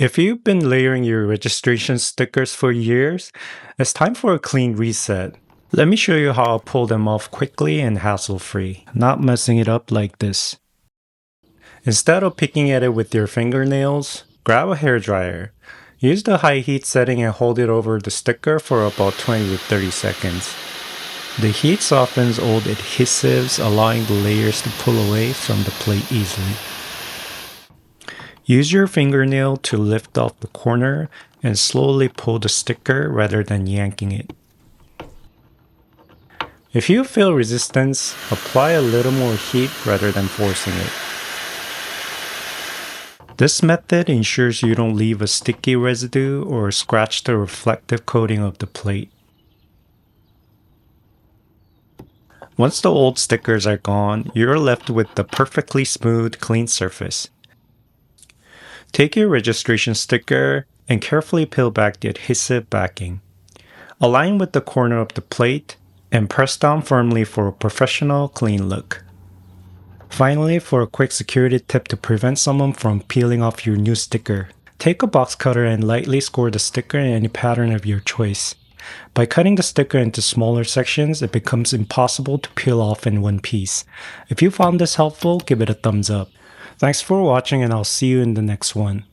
If you've been layering your registration stickers for years, it's time for a clean reset. Let me show you how I'll pull them off quickly and hassle-free, not messing it up like this. Instead of picking at it with your fingernails, grab a hairdryer. Use the high heat setting and hold it over the sticker for about 20 to 30 seconds. The heat softens old adhesives, allowing the layers to pull away from the plate easily. Use your fingernail to lift off the corner and slowly pull the sticker rather than yanking it. If you feel resistance, apply a little more heat rather than forcing it. This method ensures you don't leave a sticky residue or scratch the reflective coating of the plate. Once the old stickers are gone, you're left with the perfectly smooth, clean surface. Take your registration sticker and carefully peel back the adhesive backing. Align with the corner of the plate and press down firmly for a professional, clean look. Finally, for a quick security tip to prevent someone from peeling off your new sticker, take a box cutter and lightly score the sticker in any pattern of your choice. By cutting the sticker into smaller sections, it becomes impossible to peel off in one piece. If you found this helpful, give it a thumbs up. Thanks for watching, and I'll see you in the next one.